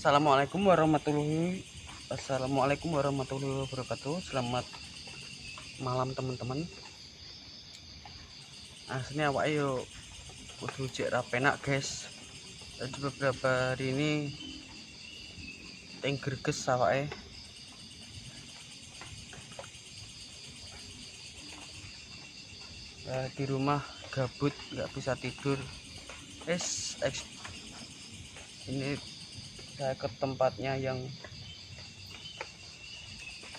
Assalamualaikum warahmatullahi wabarakatuh. Selamat malam teman-teman. Aslinya awak yo kudu cek ra penak guys. Jadi beberapa hari ini ting greges awake. Di rumah gabut, nggak bisa tidur. Ini saya ke tempatnya yang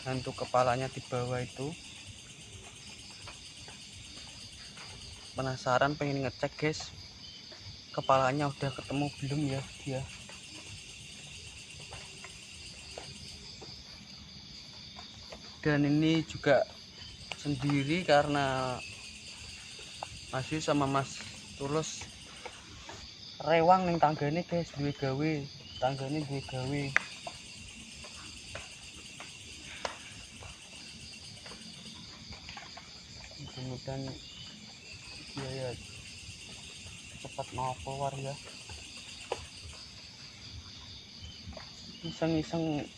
hantu kepalanya di bawah itu. Penasaran, pengen ngecek guys, kepalanya udah ketemu belum ya dia. Dan ini juga sendiri karena masih sama Mas Tulus rewang ning tanggane guys, duwe gawe, tanggane duwe gawe. Mudah-mudahan dia ya cepat mau keluar ya. Iseng-iseng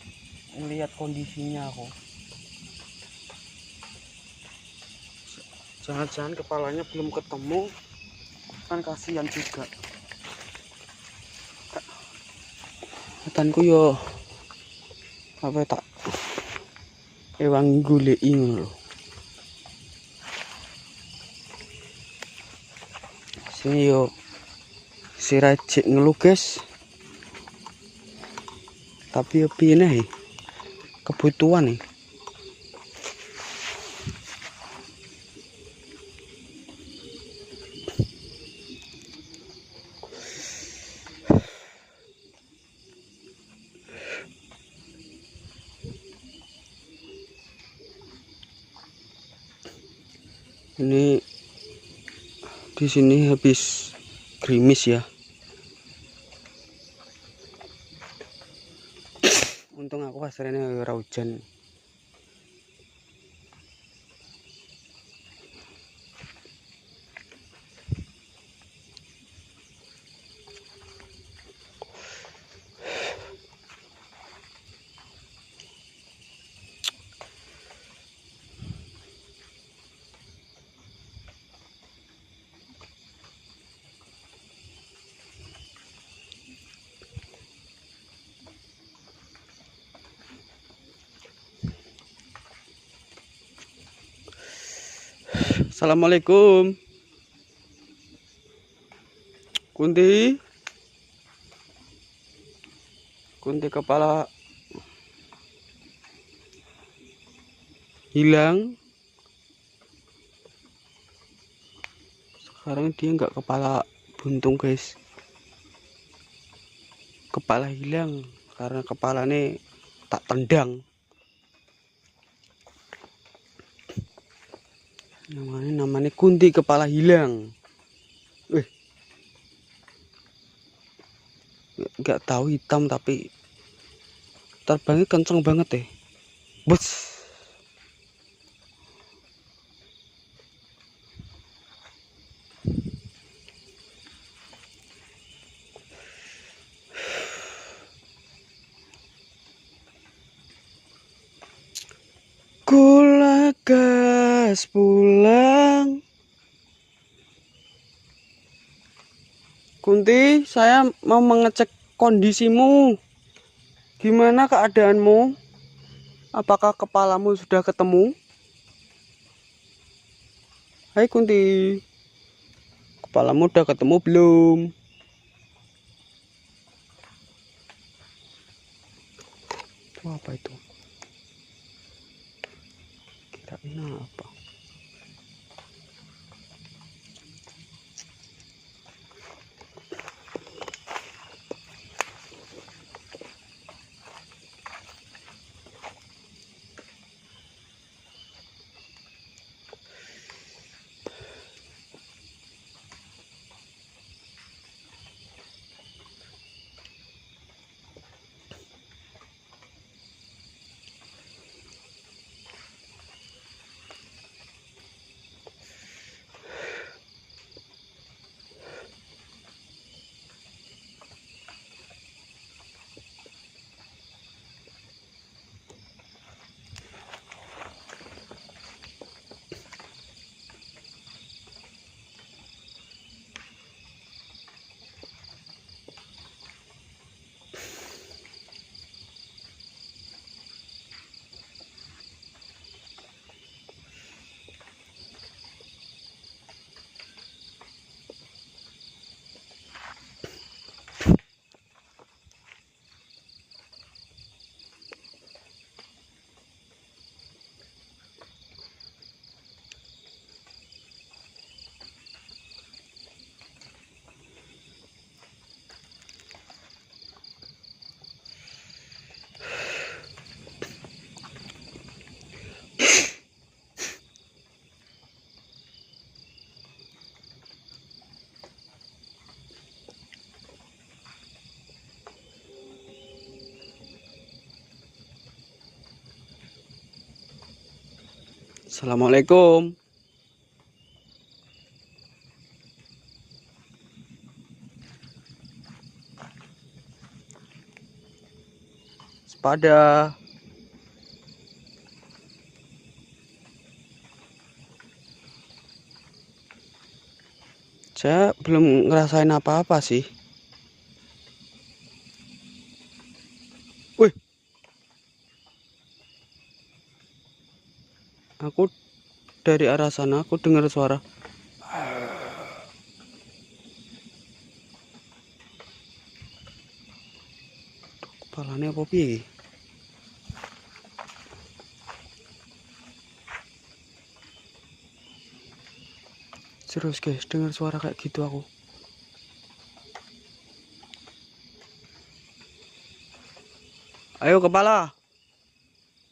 melihat kondisinya aku. Jangan-jangan kepalanya belum ketemu, kan kasihan juga. Katanku yo apa tak ewang goleki ngono lho. Sini yo si rajik ngeluh guys. Tapi yo piye nih? Kebutuhan nih. Ini di sini habis gerimis ya. Untung aku kasarnya ora hujan. Assalamualaikum. Kunti kepala hilang. Sekarang dia nggak kepala buntung guys. Kepala hilang karena kepalanya tak tendang. Namanya Kunti kepala hilang. Nggak tahu hitam tapi terbangnya kenceng banget deh. Bus. Kulagas pulang. Kunti, saya mau mengecek kondisimu. Gimana keadaanmu? Apakah kepalamu sudah ketemu? Hai Kunti, kepalamu udah ketemu belum? Itu apa itu? Kirain apa? Assalamualaikum. Sepada. Saya belum ngerasain apa-apa sih. Wih, aku dari arah sana aku dengar suara. Kepalanya apa piye? Serius guys, dengar suara kayak gitu aku. Ayo kepala.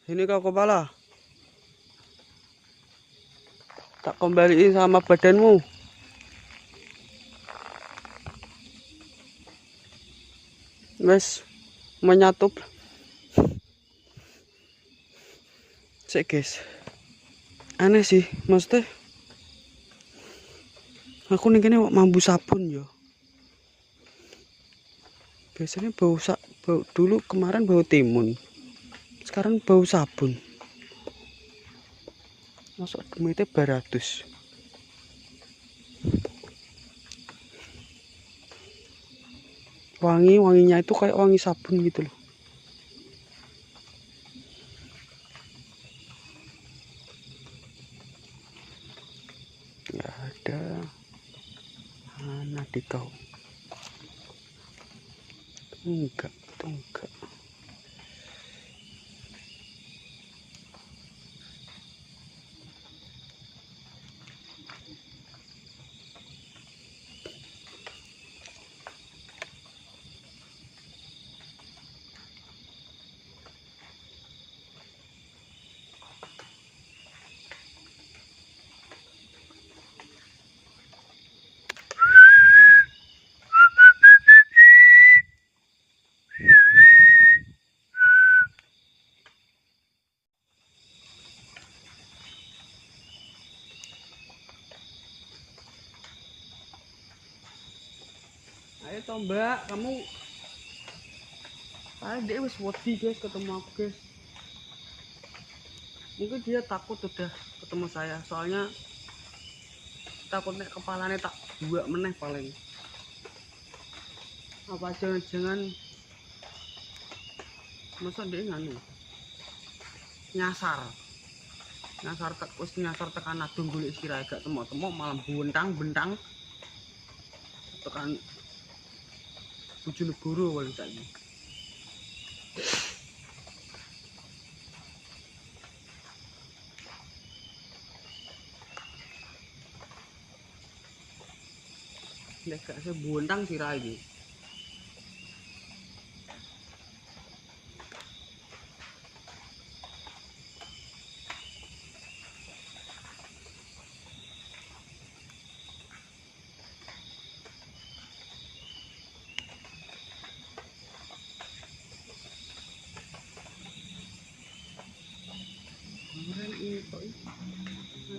Sini kau kepala. Tak kembaliin sama badanmu. Wes menyatu. Cek guys. Aneh sih, maksudnya aku nih kene mambu sabun yo. Biasanya bau dulu kemarin bau timun. Sekarang bau sabun. Masuk dumitnya baratus. Wanginya itu kayak wangi sabun gitu loh. Nggak ada. Mana di kau? Enggak, itu enggak. Ayo toh mbak, kamu. Dia wis wedi guys ketemu aku guys. Mungkin dia takut udah ketemu saya, soalnya takutnya kepalanya tak dua meneh paling. Apa jangan-jangan masa dia nganu nyasar nyasar tekan adung golek sirahe gak temu-temu malam bentang tekan Bojonegoro wali saiki. Nek gak sebuntang sirahe iki. Kemarin ini kok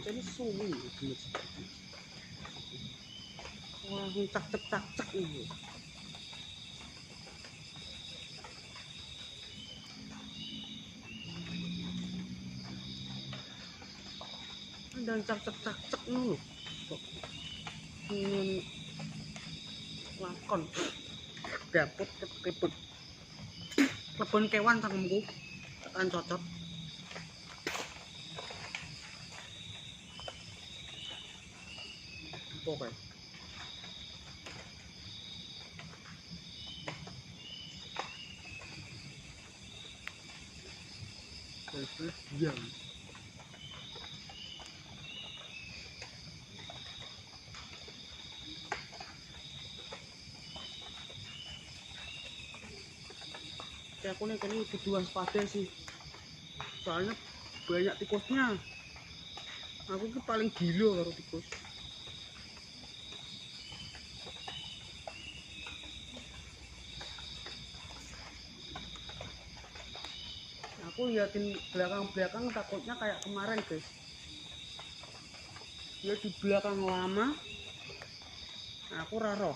ini suwi gemes. Wah, cak ini. Dan cak ngono lho. Kok ingin lakon dapet keput kebun kewan cangkemku tekan cocot. Oke. Terus diam. Aku nih kayaknya kudu waspada sih, soalnya banyak tikusnya. Aku ke paling gila karo tikus. Aku liatin belakang takutnya kayak kemarin guys, Dia di belakang lama. Aku raro.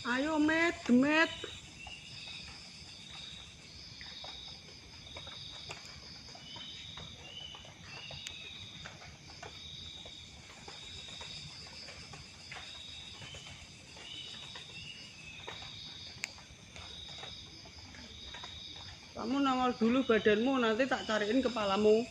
Ayo met, demet. Kamu nongol dulu badanmu, nanti tak cariin kepalamu.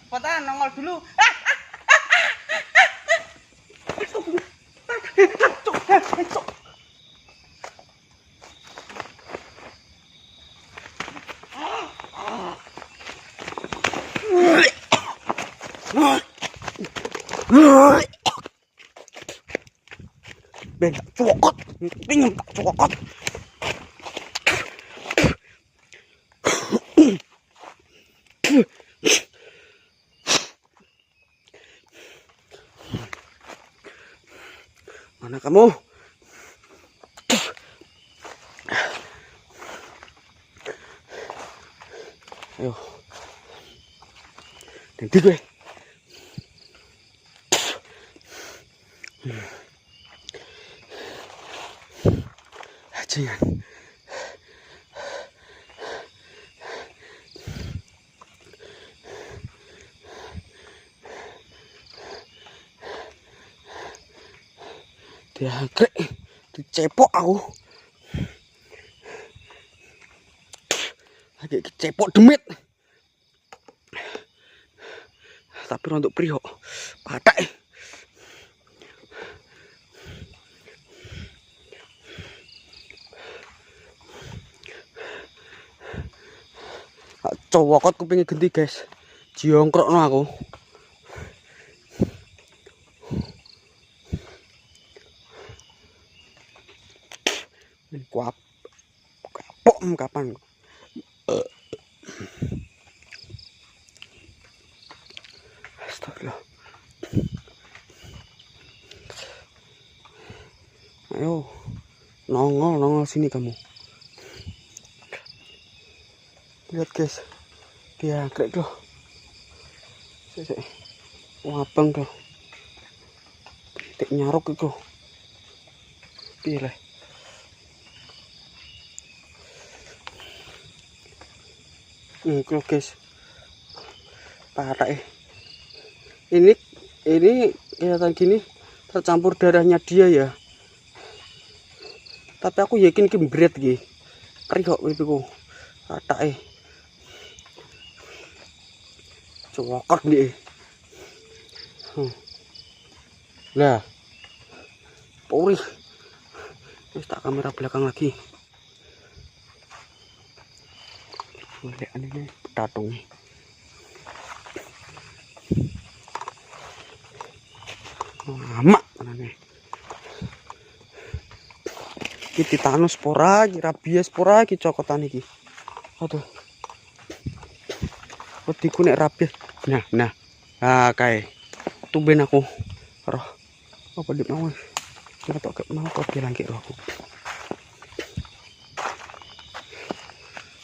Kota nongol dulu. Ben cokot, pingin tak cokot. Mana kamu? Ayo. Nanti gue. Jangan. Dia grek, dicepok aku. Lagi cepok demit. Tapi untuk priok, patai. Cowokot kupingin ganti guys. Jiongkrokno aku. Kuap. Kapok kapan. Astagfirullah. Ayo. Nongol sini kamu. Lihat guys. Dia krek tuh. Wabang tuh. Tik nyaruk itu. Pilih. Kalau guys. Parah Ini kelihatan gini tercampur darahnya dia ya. Tapi aku yakin ki mbret iki. Kriok itu patake. Cokot nih. Lah. Pori. Terus tak kamera belakang lagi. Lihat ini petatung. Lama nih. Iki titanus spora, iki rabies spora, iki cokotan iki. Aduh. Wediku nek rabies. Nah. Ah kae. Tumben aku. Roh. Apa dik mau? Kira tok mau kok bilang ki roh aku.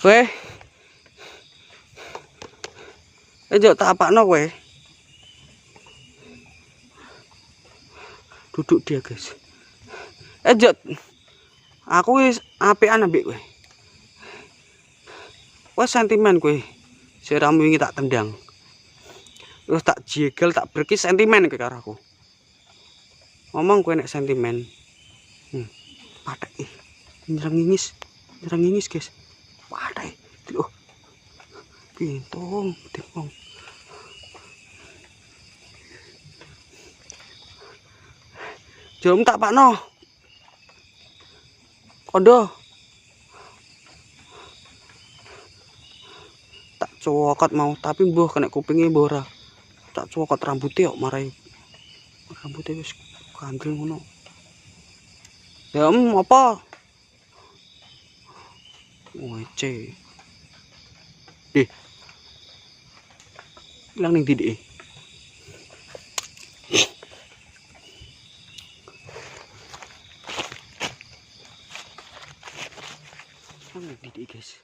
Weh. Ejo tak apakno kowe. Duduk dia, guys. Jot. Aku wis apekan ambek kowe. Wes sentimen kowe. Siramu wingi tak tendang. Terus tak jegal, tak berkis sentimen kowe karo aku. Ngomong kowe nek sentimen. Patek nyerang ngingis, guys. Patek. Loh. Pintung, tipong. Jom tak pakno. Kondo. Tak cokot mau, tapi mbuh kena kupinge mbuh ora. Tak cokot rambutnya kok marai. Rambutnya wis gandreng ngono. Ya apa? Wece. Ilang ning didik. Ilang ning didik, guys.